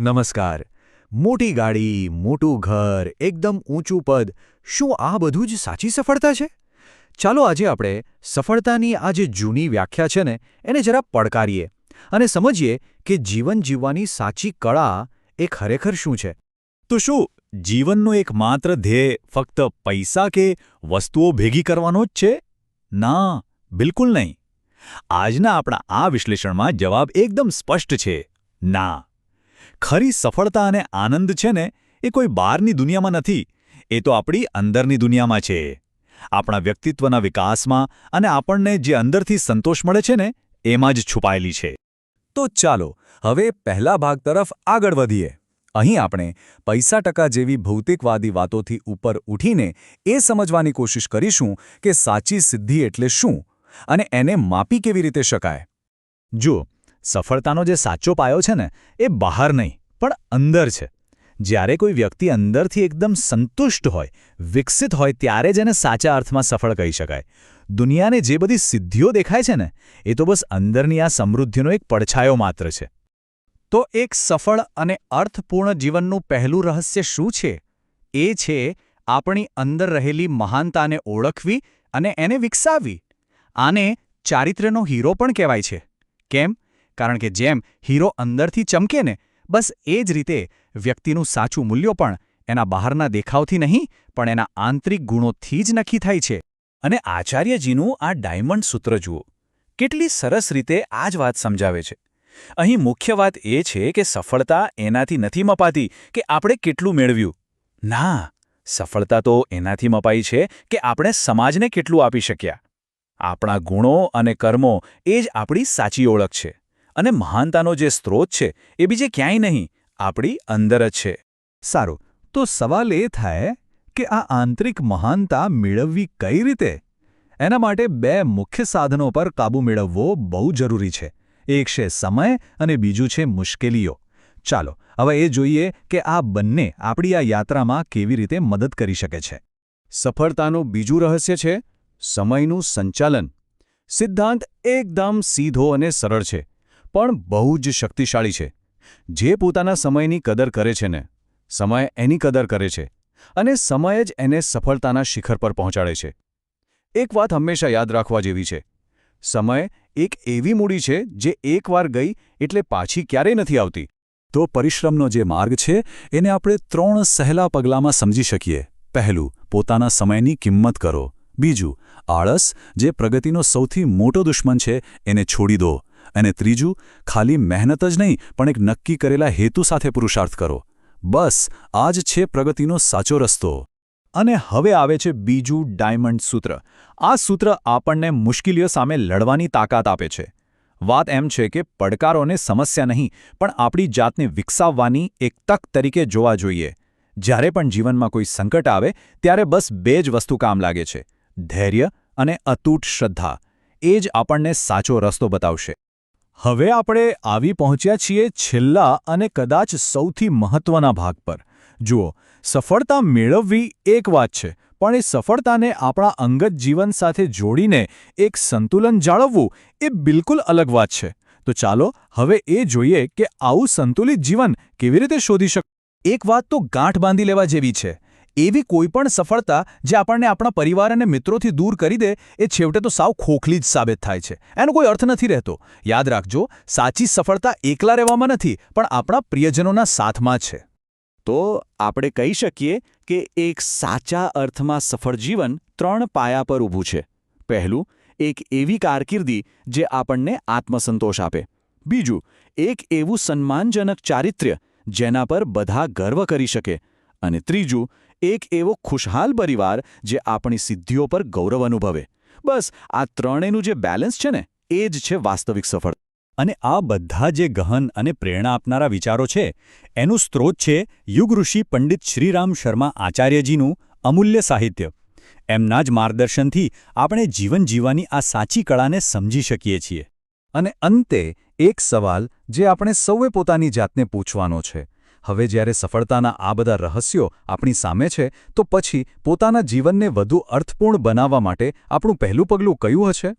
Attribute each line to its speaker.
Speaker 1: નમસ્કાર. મોટી ગાડી, મોટું ઘર, એકદમ ઊંચું પદ, શું આ બધું જ સાચી સફળતા છે? ચાલો આજે આપણે સફળતાની આ જે જૂની વ્યાખ્યા છે ને એને જરા પડકારીએ અને સમજીએ કે જીવન જીવવાની સાચી કળા એ ખરેખર શું છે.
Speaker 2: તો શું જીવનનો એકમાત્ર ધ્યેય ફક્ત પૈસા કે વસ્તુઓ ભેગી કરવાનો જ છે? ના, બિલકુલ નહીં. આજના આપણા આ વિશ્લેષણમાં જવાબ એકદમ સ્પષ્ટ છે: ના. ખરી સફળતા અને આનંદ છે ને એ કોઈ બહારની દુનિયામાં નથી, એ તો આપણી અંદરની દુનિયામાં છે. આપણા વ્યક્તિત્વના વિકાસમાં અને આપણને જે અંદરથી સંતોષ મળે છે ને એમાં જ છુપાયેલી છે.
Speaker 3: તો ચાલો હવે પહેલા ભાગ તરફ આગળ વધીએ. અહીં આપણે પૈસા ટકા જેવી ભૌતિકવાદી વાતોથી ઉપર ઉઠીને એ સમજવાની કોશિશ કરીશું કે સાચી સિદ્ધિ એટલે શું અને એને માપી કેવી રીતે શકાય.
Speaker 2: જુઓ, સફળતાનો જે સાચો પાયો છે ને એ બહાર નહીં પણ અંદર છે. જ્યારે કોઈ વ્યક્તિ અંદરથી એકદમ સંતુષ્ટ હોય, વિકસિત હોય, ત્યારે જ એને સાચા અર્થમાં સફળ કહી શકાય. દુનિયાને જે બધી સિદ્ધિઓ દેખાય છે ને એ તો બસ અંદરની આ સમૃદ્ધિનો એક પડછાયો માત્ર છે.
Speaker 3: તો એક સફળ અને અર્થપૂર્ણ જીવનનું પહેલું રહસ્ય શું છે? એ છે આપણી અંદર રહેલી મહાનતાને ઓળખવી અને એને વિકસાવવી. આને ચારિત્ર્યનો હીરો પણ કહેવાય છે. કેમ? કારણ કે જેમ હીરો અંદરથી ચમકે ને, બસ એ જ રીતે વ્યક્તિનું સાચું મૂલ્ય પણ એના બહારના દેખાવથી નહીં પણ એના આંતરિક ગુણોથી જ નક્કી થાય છે.
Speaker 2: અને આચાર્યજીનું આ ડાયમંડ સૂત્ર જુઓ, કેટલી સરસ રીતે આ જ વાત સમજાવે છે. અહીં મુખ્ય વાત એ છે કે સફળતા એનાથી નથી મપાતી કે આપણે કેટલું મેળવ્યું. ના, સફળતા તો એનાથી મપાઈ છે કે આપણે સમાજને કેટલું આપી શક્યા. આપણા ગુણો અને કર્મો એ જ આપણી સાચી ઓળખ છે. અને મહાનતાનો જે સ્ત્રોત છે એ બીજે ક્યાંય નહીં, આપણી અંદર જ છે.
Speaker 3: સારું, તો સવાલ એ થાય કે આ આંતરિક મહાનતા મેળવવી કઈ રીતે? એના માટે બે મુખ્ય સાધનો પર કાબૂ મેળવવો બહુ જરૂરી છે. એક છે સમય અને બીજું છે મુશ્કેલીઓ. ચાલો હવે એ જોઈએ કે આ બંને આપણી આ યાત્રામાં કેવી રીતે મદદ કરી શકે છે.
Speaker 1: સફળતાનું બીજું રહસ્ય છે સમયનું સંચાલન. સિદ્ધાંત એકદમ સીધો અને સરળ છે, પણ બહુ જ શક્તિશાળી છે. જે પોતાના સમયની કદર કરે છે ને, સમય એની કદર કરે છે અને સમય જ એને સફળતાના શિખર પર પહોંચાડે છે. એક વાત હંમેશા યાદ રાખવા જેવી છે: સમય એક એવી મૂડી છે જે એકવાર ગઈ એટલે પાછી ક્યારેય નથી આવતી.
Speaker 3: તો પરિશ્રમનો જે માર્ગ છે એને આપણે 3 સહેલા પગલાંમાં સમજી શકીએ. પહેલું, પોતાના સમયની કિંમત કરો. બીજું, આળસ જે પ્રગતિનો સૌથી મોટો દુશ્મન છે એને છોડી દો. અને ત્રીજું, ખાલી મહેનત જ નહીં પણ એક નક્કી કરેલા હેતુ સાથે પુરુષાર્થ કરો. બસ આ જ છે પ્રગતિનો સાચો રસ્તો.
Speaker 2: અને હવે આવે છે બીજું ડાયમંડ સૂત્ર. આ સૂત્ર આપણને મુશ્કેલીઓ સામે લડવાની તાકાત આપે છે. વાત એમ છે કે પડકારોને સમસ્યા નહીં પણ આપણી જાતને વિકસાવવાની એક તક તરીકે જોવા જોઈએ. જ્યારે પણ જીવનમાં કોઈ સંકટ આવે ત્યારે બસ 2 જ વસ્તુ કામ લાગે છે: ધૈર્ય અને અતૂટ શ્રદ્ધા. એ જ આપણને સાચો રસ્તો બતાવશે. હવે આપણે આવી પહોંચ્યા છીએ છેલ્લા અને કદાચ સૌથી મહત્વના ભાગ પર. જુઓ, સફળતા મેળવવી એક વાત છે, પણ એ સફળતાને આપણા અંગત જીવન સાથે જોડીને એક સંતુલન જાળવવું એ બિલકુલ અલગ વાત છે. તો ચાલો હવે એ જોઈએ કે આવું સંતુલિત જીવન કેવી રીતે શોધી શકાય. એક વાત તો ગાંઠ બાંધી લેવા જેવી છે: એવી કોઈપણ સફળતા જે આપણને આપણા પરિવાર અને મિત્રોથી દૂર કરી દે એ છેવટે તો સાવ ખોખલી જ સાબિત થાય છે. એનો કોઈ અર્થ નથી રહેતો. યાદ રાખજો, સાચી સફળતા એકલા રહેવામાં નથી પણ આપણા પ્રિયજનોના સાથમાં છે.
Speaker 1: તો આપણે કહી શકીએ કે એક સાચા અર્થમાં સફળ જીવન 3 પાયા પર ઊભું છે. પહેલું, એક એવી કારકિર્દી જે આપણને આત્મસંતોષ આપે. બીજું, એક એવું સન્માનજનક ચારિત્ર્ય જેના પર બધા ગર્વ કરી શકે. અને ત્રીજું, એક એવો ખુશહાલ પરિવાર જે આપણી સિદ્ધિઓ પર ગૌરવ અનુભવે. બસ આ ત્રણેયનું જે બેલેન્સ છે ને એ જ છે વાસ્તવિક સફળતા.
Speaker 2: અને આ બધા જે ગહન અને પ્રેરણા આપનારા વિચારો છે એનું સ્ત્રોત છે યુગ ઋષિ પંડિત શ્રીરામ શર્મા આચાર્યજીનું અમૂલ્ય સાહિત્ય. એમના જ માર્ગદર્શનથી આપણે જીવન જીવવાની આ સાચી કળાને સમજી શકીએ છીએ.
Speaker 3: અને અંતે એક સવાલ જે આપણે સૌએ પોતાની જાતને પૂછવાનો છે: હવે જ્યારે સફળતાના આ બધા રહસ્યો આપણી સામે છે, તો પછી પોતાના જીવનને વધુ અર્થપૂર્ણ બનાવવા માટે આપણું પહેલું પગલું કયું હશે?